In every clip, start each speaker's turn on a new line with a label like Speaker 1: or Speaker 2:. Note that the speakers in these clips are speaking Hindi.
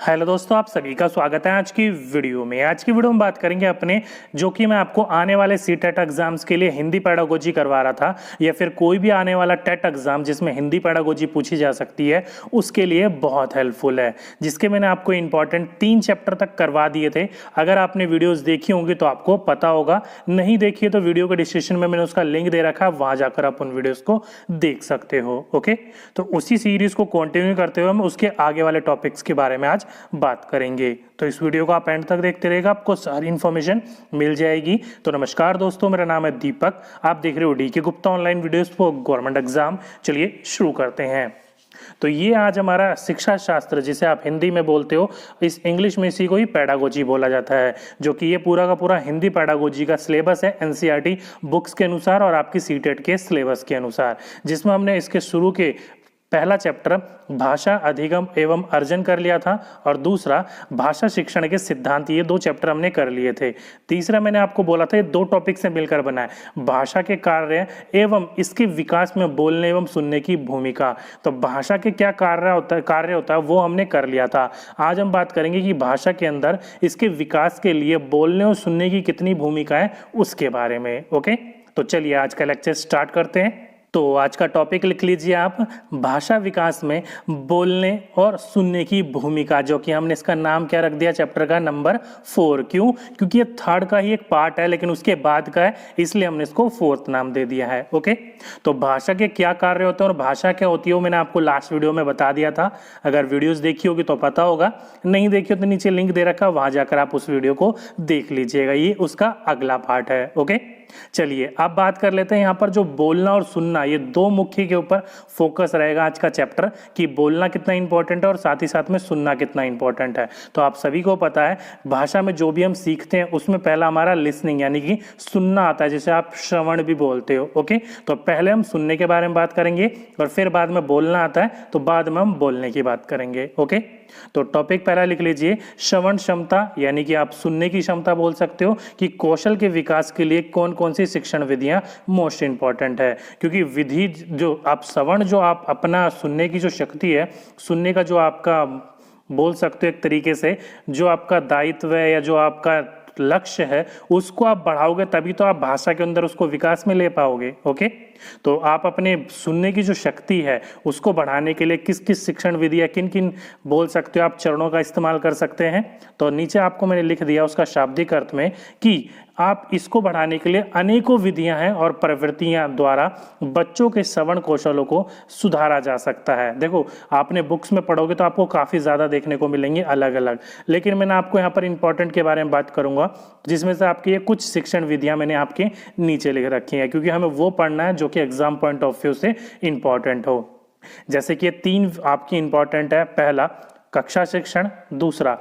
Speaker 1: हेलो दोस्तों, आप सभी का स्वागत है आज की वीडियो में। आज की वीडियो में बात करेंगे अपने जो कि मैं आपको आने वाले सीटेट एग्जाम्स के लिए हिंदी पेडागोजी करवा रहा था, या फिर कोई भी आने वाला टेट एग्जाम जिसमें हिंदी पेडागोजी पूछी जा सकती है उसके लिए बहुत हेल्पफुल है, जिसके मैंने आपको इंपॉर्टेंट 3 चैप्टर तक करवा दिए थे। अगर आपने वीडियोज देखी होंगी तो आपको पता होगा, नहीं देखी है तो वीडियो के डिस्क्रिप्शन में मैंने उसका लिंक दे रखा है, वहां जाकर आप उन वीडियोज को देख सकते हो। ओके, तो उसी सीरीज को कंटिन्यू करते हुए हम उसके आगे वाले टॉपिक्स के बारे में आज बात करेंगे। तो इस वीडियो को आप एंड तक देखते रहेगा, आपको सारी इंफॉर्मेशन मिल जाएगी। तो नमस्कार दोस्तों, मेरा नाम है दीपक, आप देख रहे हो डी के Gupta online videos for government exam. चलिए शुरू करते हैं। तो ये आज हमारा शिक्षा शास्त्र, जिसे आप हिंदी में बोलते हो, इस इंग्लिश में इसी को ही पेडागोजी बोला जाता है, जो कि ये पूरा का पूरा हिंदी पेडागोजी का सिलेबस है एनसीईआरटी बुक्स के अनुसार और आपकी सीटेट के सिलेबस के अनुसार, जिसमें हमने इसके शुरू के पहला चैप्टर भाषा अधिगम एवं अर्जन कर लिया था और दूसरा भाषा शिक्षण के सिद्धांत, ये 2 चैप्टर हमने कर लिए थे। तीसरा मैंने आपको बोला था ये 2 टॉपिक से मिलकर बना है, भाषा के कार्य एवं इसके विकास में बोलने एवं सुनने की भूमिका। तो भाषा के क्या कार्य होता है वो हमने कर लिया था। आज हम बात करेंगे कि भाषा के अंदर इसके विकास के लिए बोलने और सुनने की कितनी भूमिका है उसके बारे में। ओके, तो चलिए आज का लेक्चर स्टार्ट करते हैं। तो आज का टॉपिक लिख लीजिए आप, भाषा विकास में बोलने और सुनने की भूमिका, जो कि हमने इसका नाम क्या रख दिया चैप्टर का, नंबर 4। क्यों? क्योंकि ये थर्ड का ही एक पार्ट है लेकिन उसके बाद का है, इसलिए हमने इसको 4th नाम दे दिया है। ओके, तो भाषा के क्या कार्य होते हैं और भाषा क्या होती है वो मैंने आपको लास्ट वीडियो में बता दिया था। अगर वीडियोस देखी होगी तो पता होगा, नहीं देखी हो तो नीचे लिंक दे रखा, वहां जाकर आप उस वीडियो को देख लीजिएगा, ये उसका अगला पार्ट है। ओके, चलिए अब बात कर लेते हैं यहाँ पर जो बोलना और सुनना, ये 2 मुख्य के ऊपर फोकस रहेगा आज का चैप्टर, कि बोलना कितना इंपॉर्टेंट है और साथ ही साथ में सुनना कितना इंपॉर्टेंट है। तो आप सभी को पता है भाषा में जो भी हम सीखते हैं उसमें पहला हमारा लिसनिंग यानी कि सुनना आता है, जिसे आप श्रवण भी बोलते हो। ओके, तो पहले हम सुनने के बारे में बात करेंगे और फिर बाद में बोलना आता है तो बाद में हम बोलने की बात करेंगे। ओके, तो टॉपिक पहला लिख लीजिए, श्रवण क्षमता, यानी कि आप सुनने की क्षमता बोल सकते हो कि कौशल के विकास के लिए कौन कौन सी शिक्षण विधियां मोस्ट इंपॉर्टेंट है। क्योंकि विधि जो आप श्रवण, जो आप अपना सुनने की जो शक्ति है, सुनने का जो आपका बोल सकते हो एक तरीके से जो आपका दायित्व है या जो आपका लक्ष्य है, उसको आप बढ़ाओगे तभी तो आप भाषा के अंदर उसको विकास में ले पाओगे। ओके, तो आप अपने सुनने की जो शक्ति है उसको बढ़ाने के लिए किस किस शिक्षण विधि या किन किन बोल सकते हो आप चरणों का इस्तेमाल कर सकते हैं। तो नीचे आपको मैंने लिख दिया उसका शाब्दिक अर्थ में कि आप इसको बढ़ाने के लिए अनेकों विधियां हैं और प्रवृत्तियां द्वारा बच्चों के श्रवण कौशलों को सुधारा जा सकता है। देखो, आपने बुक्स में पढ़ोगे तो आपको काफ़ी ज़्यादा देखने को मिलेंगे अलग अलग, लेकिन मैंने आपको यहाँ पर इंपॉर्टेंट के बारे में बात करूंगा, जिसमें से आपकी ये कुछ शिक्षण विधियां मैंने आपके नीचे लिख रखी हैं, क्योंकि हमें वो पढ़ना है जो कि एग्जाम पॉइंट ऑफ व्यू से इंपॉर्टेंट हो। जैसे कि ये 3 आपकी इंपॉर्टेंट है, पहला कक्षा शिक्षण, दूसरा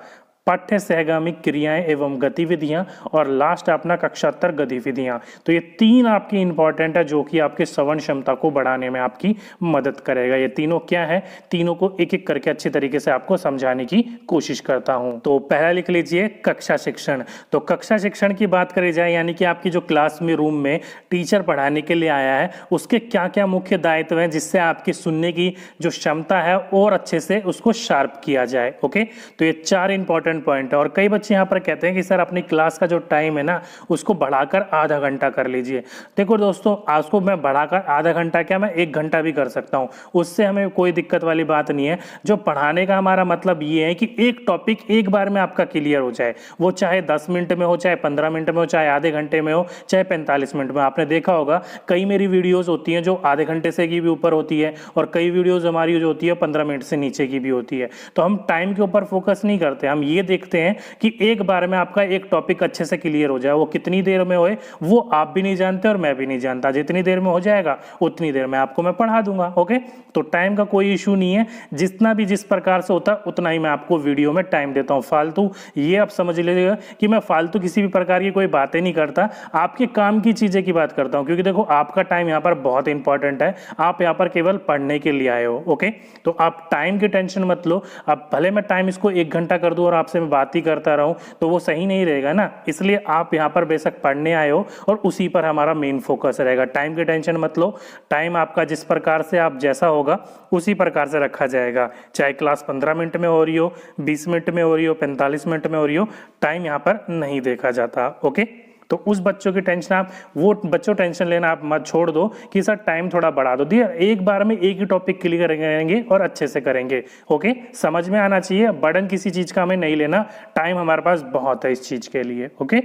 Speaker 1: पाठ्य सहगामी क्रियाएं एवं गतिविधियां और लास्ट अपना कक्षात्तर गतिविधियां। तो ये 3 आपकी इंपॉर्टेंट है जो कि आपके श्रवण क्षमता को बढ़ाने में आपकी मदद करेगा। ये तीनों क्या है, तीनों को एक एक करके अच्छी तरीके से आपको समझाने की कोशिश करता हूं। तो पहला लिख लीजिए कक्षा शिक्षण। तो कक्षा शिक्षण की बात करी जाए, यानी कि आपकी जो क्लास में रूम में टीचर पढ़ाने के लिए आया है उसके क्या क्या मुख्य दायित्व हैं जिससे आपकी सुनने की जो क्षमता है और अच्छे से उसको शार्प किया जाए। ओके, तो ये 4 इंपॉर्टेंट पॉइंट है। और कई बच्चे यहाँ पर कहते हैं कि सर अपनी क्लास का जो टाइम है ना उसको बढ़ाकर आधा घंटा कर लीजिए। देखो दोस्तों, आज को मैं बढ़ाकर आधा घंटा क्या, मैं 1 घंटा भी कर सकता हूँ, उससे हमें कोई दिक्कत वाली बात नहीं है। जो पढ़ाने का हमारा मतलब ये है कि एक टॉपिक एक बार में आपका क्लियर हो जाए, वो चाहे 10 मिनट में हो, चाहे 15 मिनट में हो, चाहे आधे घंटे में हो, चाहे 45 मिनट में। आपने देखा होगा कई मेरी वीडियोज होती हैं जो आधे घंटे से की भी ऊपर होती है और कई वीडियोज हमारी जो होती है 15 मिनट से नीचे की भी होती है। तो हम टाइम के ऊपर फोकस नहीं करते, हम ये देखते हैं कि एक बार में आपका एक टॉपिक अच्छे से क्लियर हो जाए। वो कितनी देर में होए वो आप भी नहीं जानते और मैं भी नहीं जानता, जितनी देर में हो जाएगा उतनी देर में आपको मैं पढ़ा दूंगा। ओके, तो टाइम का कोई इशू नहीं है, जितना भी जिस प्रकार से होता है उतना ही मैं आपको वीडियो में टाइम देता हूं। फालतू ये आप समझ लीजिएगा कि मैं फालतू किसी भी प्रकार की कोई बातें नहीं करता, आपके काम की चीजें की बात करता हूं, क्योंकि देखो आपका टाइम यहाँ पर बहुत इंपॉर्टेंट है, आप यहाँ पर केवल पढ़ने के लिए आए हो। ओके, तो आप टाइम की टेंशन मत लो। अब भले मैं टाइम इसको 1 घंटा कर दूं और आप आपसे मैं बात ही करता रहूं तो वो सही नहीं रहेगा ना। इसलिए आप यहाँ पर बेशक पढ़ने आए हो और उसी पर हमारा मेन फोकस रहेगा। टाइम की टेंशन मत लो, टाइम आपका जिस प्रकार से आप जैसा होगा उसी प्रकार से रखा जाएगा। चाहे क्लास 15 मिनट में हो रही हो, 20 मिनट में हो रही हो, 45 मिनट में हो रही हो, टाइम यहाँ पर नहीं देखा जाता। ओके, तो उस बच्चों की टेंशन आप, वो बच्चों टेंशन लेना आप मत छोड़ दो कि सर टाइम थोड़ा बढ़ा दो। दिया एक बार में एक ही टॉपिक क्लियर करेंगे और अच्छे से करेंगे। ओके, समझ में आना चाहिए, बर्डन किसी चीज का हमें नहीं लेना, टाइम हमारे पास बहुत है इस चीज के लिए। ओके,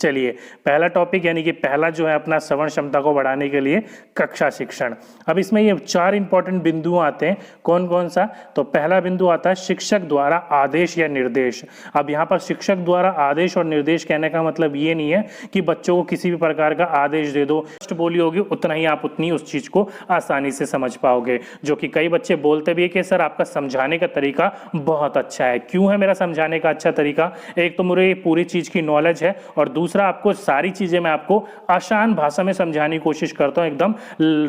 Speaker 1: चलिए पहला टॉपिक यानी कि पहला जो है अपना श्रवण क्षमता को बढ़ाने के लिए कक्षा शिक्षण। अब इसमें ये 4 इंपॉर्टेंट बिंदु आते हैं। कौन कौन सा? तो पहला बिंदु आता है शिक्षक द्वारा आदेश या निर्देश। अब यहाँ पर शिक्षक द्वारा आदेश और निर्देश कहने का मतलब ये नहीं है कि बच्चों को किसी भी प्रकार का आदेश दे दो, बोली होगी उतना ही आप उतनी उस चीज को आसानी से समझ पाओगे। जो कि कई बच्चे बोलते भी है कि सर आपका समझाने का तरीका बहुत अच्छा है। क्यों है मेरा समझाने का अच्छा तरीका? एक तो मुझे पूरी चीज की नॉलेज है और दूसरा आपको सारी चीजें मैं आपको आसान भाषा में समझाने की कोशिश करता हूं, एकदम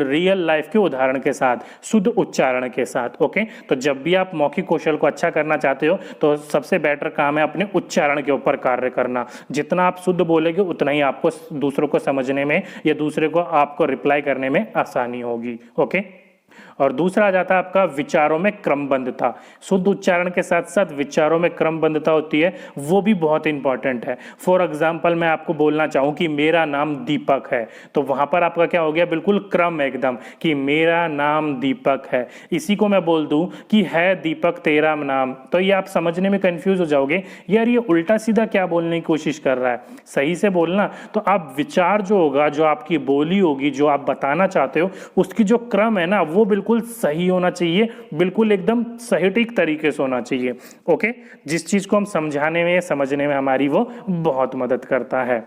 Speaker 1: रियल लाइफ के उदाहरण के साथ, शुद्ध उच्चारण के साथ। ओके, तो जब भी आप मौखिक कौशल को अच्छा करना चाहते हो तो सबसे बेटर काम है अपने उच्चारण के ऊपर कार्य करना। जितना आप शुद्ध बोलेंगे उतना ही आपको दूसरों को समझने में या दूसरे को आपको रिप्लाई करने में आसानी होगी। ओके, और दूसरा आ जाता है आपका विचारों में क्रमबद्धता। शुद्ध उच्चारण के साथ साथ विचारों में क्रमबद्धता होती है, वो भी बहुत इंपॉर्टेंट है। फॉर एग्जाम्पल मैं आपको बोलना चाहूं कि मेरा नाम दीपक है, तो वहां पर आपका क्या हो गया? बिल्कुल क्रम एकदम कि मेरा नाम दीपक है। इसी को मैं बोल दूं कि है दीपक तेरा नाम, तो ये आप समझने में कंफ्यूज हो जाओगे, यार ये उल्टा सीधा क्या बोलने की कोशिश कर रहा है। सही से बोलना, तो आप विचार जो होगा, जो आपकी बोली होगी, जो आप बताना चाहते हो, उसकी जो क्रम है ना वो बिल्कुल सही होना चाहिए, बिल्कुल एकदम सटीक तरीके से होना चाहिए। ओके, जिस चीज को हम समझाने में समझने में हमारी वो बहुत मदद करता है।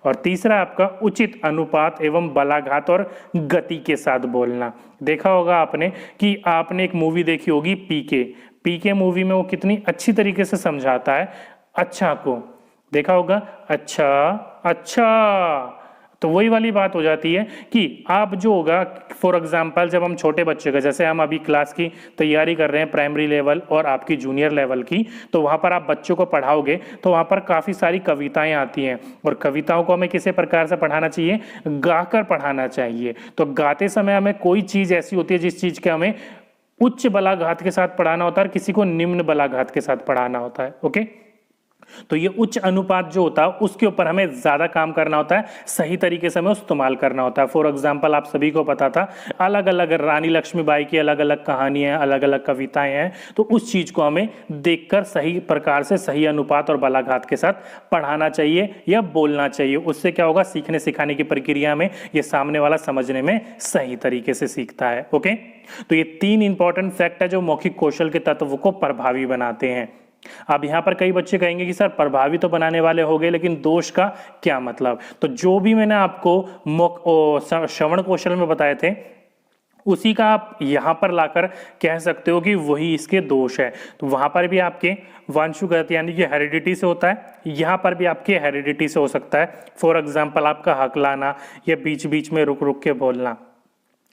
Speaker 1: और तीसरा आपका उचित अनुपात एवं बलाघात और गति के साथ बोलना। देखा होगा आपने कि आपने एक मूवी देखी होगी पीके। पीके मूवी में वो कितनी अच्छी तरीके से समझाता है अच्छा को, देखा होगा, अच्छा अच्छा। तो वही वाली बात हो जाती है कि आप जो होगा, फॉर एग्जांपल जब हम छोटे बच्चे का, जैसे हम अभी क्लास की तैयारी कर रहे हैं प्राइमरी लेवल और आपकी जूनियर लेवल की, तो वहाँ पर आप बच्चों को पढ़ाओगे तो वहाँ पर काफ़ी सारी कविताएं आती हैं और कविताओं को हमें किसी प्रकार से पढ़ाना चाहिए? गाकर पढ़ाना चाहिए। तो गाते समय हमें कोई चीज़ ऐसी होती है जिस चीज़ के हमें उच्च बलाघात के साथ पढ़ाना होता है और किसी को निम्न बलाघात के साथ पढ़ाना होता है। ओके, तो ये उच्च अनुपात जो होता है उसके ऊपर हमें ज्यादा काम करना होता है, सही तरीके से हमें इस्तेमाल करना होता है। फॉर एग्जांपल आप सभी को पता था अलग अलग रानी लक्ष्मीबाई की अलग अलग कहानियां, अलग अलग कविताएं हैं, तो उस चीज को हमें देखकर सही प्रकार से सही अनुपात और बलाघात के साथ पढ़ाना चाहिए या बोलना चाहिए। उससे क्या होगा? सीखने सिखाने की प्रक्रिया में ये सामने वाला समझने में सही तरीके से सीखता है। ओके, तो ये 3 इंपॉर्टेंट फैक्ट है जो मौखिक कौशल के तत्व को प्रभावी बनाते हैं। अब यहां पर कई बच्चे कहेंगे कि सर प्रभावी तो बनाने वाले हो गए, लेकिन दोष का क्या मतलब? तो जो भी मैंने आपको श्रवण कौशल में बताए थे उसी का आप यहां पर लाकर कह सकते हो कि वही इसके दोष है। तो वहां पर भी आपके वंशगत यानी कि हेरिडिटी से होता है, यहां पर भी आपके हेरिडिटी से हो सकता है। फॉर एग्जाम्पल आपका हकलाना या बीच बीच में रुक रुक के बोलना,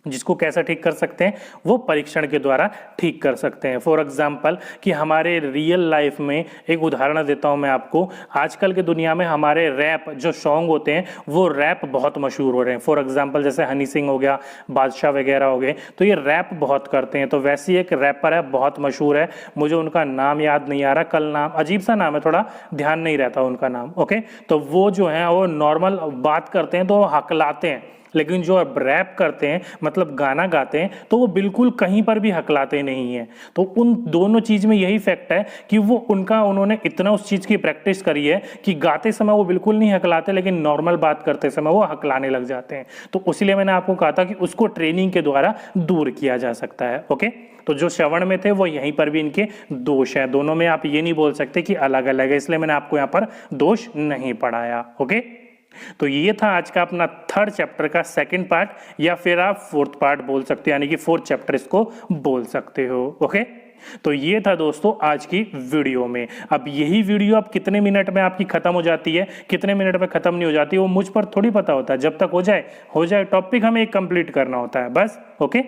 Speaker 1: जिसको कैसा ठीक कर सकते हैं? वो परीक्षण के द्वारा ठीक कर सकते हैं। फॉर एग्जाम्पल कि हमारे रियल लाइफ में एक उदाहरण देता हूं मैं आपको, आजकल के दुनिया में हमारे रैप जो सॉन्ग होते हैं वो रैप बहुत मशहूर हो रहे हैं। फॉर एग्जाम्पल जैसे हनी सिंह हो गया, बादशाह वगैरह हो गए, तो ये रैप बहुत करते हैं। तो वैसी एक रैपर है बहुत मशहूर है, मुझे उनका नाम याद नहीं आ रहा, कल नाम अजीब सा नाम है, थोड़ा ध्यान नहीं रहता उनका नाम। ओके, तो वो जो है वो नॉर्मल बात करते हैं तो हकलाते हैं, लेकिन जो रैप करते हैं मतलब गाना गाते हैं तो वो बिल्कुल कहीं पर भी हकलाते नहीं हैं। तो उन दोनों चीज में यही फैक्ट है कि वो उन्होंने इतना उस चीज की प्रैक्टिस करी है कि गाते समय वो बिल्कुल नहीं हकलाते, लेकिन नॉर्मल बात करते समय वो हकलाने लग जाते हैं। तो इसलिए मैंने आपको कहा था कि उसको ट्रेनिंग के द्वारा दूर किया जा सकता है। ओके, तो जो श्रवण में थे वो यहीं पर भी इनके दोष है, दोनों में आप ये नहीं बोल सकते कि अलग अलग है, इसलिए मैंने आपको यहाँ पर दोष नहीं पढ़ाया। ओके, तो ये था आज का अपना 3rd चैप्टर का 2nd पार्ट, या फिर आप 4th पार्ट बोल सकते हो, यानी कि 4th चैप्टर इसको बोल सकते हो। ओके, तो ये था दोस्तों आज की वीडियो में। अब यही वीडियो अब कितने मिनट में आपकी खत्म हो जाती है, कितने मिनट में खत्म नहीं हो जाती है, वो मुझ पर थोड़ी पता होता है। जब तक हो जाए टॉपिक हमें एक कंप्लीट करना होता है बस। ओके।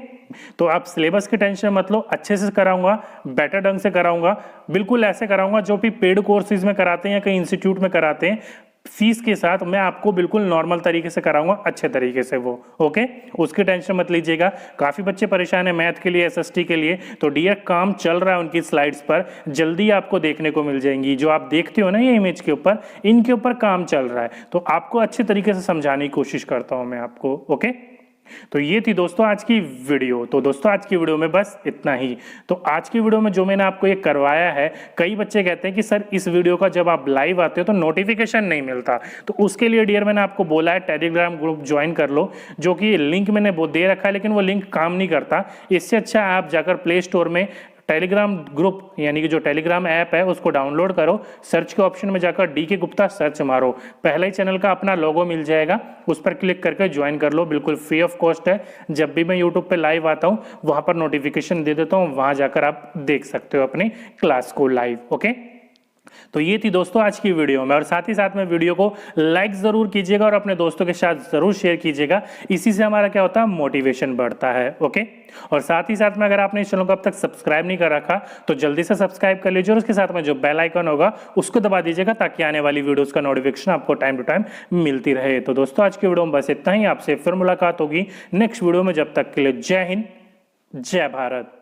Speaker 1: तो आप सिलेबस की टेंशन मत लो, अच्छे से कराऊंगा, बेटर ढंग से कराऊंगा, बिल्कुल ऐसे कराऊंगा जो भी पेड कोर्सेज में कराते हैं या कहीं इंस्टीट्यूट में कराते हैं, फीस के साथ मैं आपको बिल्कुल नॉर्मल तरीके से कराऊंगा, अच्छे तरीके से वो। ओके, उसकी टेंशन मत लीजिएगा। काफी बच्चे परेशान है मैथ के लिए, एसएसटी के लिए, तो डियर काम चल रहा है उनकी स्लाइड्स पर, जल्दी आपको देखने को मिल जाएंगी। जो आप देखते हो ना ये इमेज के ऊपर, इनके ऊपर काम चल रहा है, तो आपको अच्छे तरीके से समझाने की कोशिश करता हूं मैं आपको। ओके, तो ये थी दोस्तों आज की वीडियो। तो दोस्तों आज की वीडियो में बस इतना ही। तो आज की वीडियो में जो मैंने आपको ये करवाया है, कई बच्चे कहते हैं कि सर इस वीडियो का जब आप लाइव आते हो तो नोटिफिकेशन नहीं मिलता, तो उसके लिए डियर मैंने आपको बोला है टेलीग्राम ग्रुप ज्वाइन कर लो, जो कि लिंक मैंने वो दे रखा है, लेकिन वो लिंक काम नहीं करता। इससे अच्छा आप जाकर प्ले स्टोर में टेलीग्राम ग्रुप यानी कि जो टेलीग्राम ऐप है उसको डाउनलोड करो, सर्च के ऑप्शन में जाकर डी के गुप्ता सर्च मारो, पहले ही चैनल का अपना लोगो मिल जाएगा, उस पर क्लिक करके ज्वाइन कर लो, बिल्कुल फ्री ऑफ कॉस्ट है। जब भी मैं यूट्यूब पे लाइव आता हूँ वहां पर नोटिफिकेशन दे देता हूँ, वहां जाकर आप देख सकते हो अपनी क्लास को लाइव। ओके, तो ये थी दोस्तों आज की वीडियो में, और साथ ही साथ में वीडियो को लाइक जरूर कीजिएगा और अपने दोस्तों के साथ जरूर शेयर कीजिएगा, इसी से हमारा क्या होता है, मोटिवेशन बढ़ता है। ओके, और साथ ही साथ में अगर आपने इस चैनल को अब तक सब्सक्राइब नहीं कर रखा तो जल्दी से सब्सक्राइब कर लीजिए, और उसके साथ में जो बेल आइकन होगा उसको दबा दीजिएगा, ताकि आने वाली वीडियोस का नोटिफिकेशन आपको टाइम टू टाइम मिलती रहे। तो दोस्तों आज की वीडियो में बस इतना ही, आपसे फिर मुलाकात होगी नेक्स्ट वीडियो में, जब तक के लिए जय हिंद, जय भारत।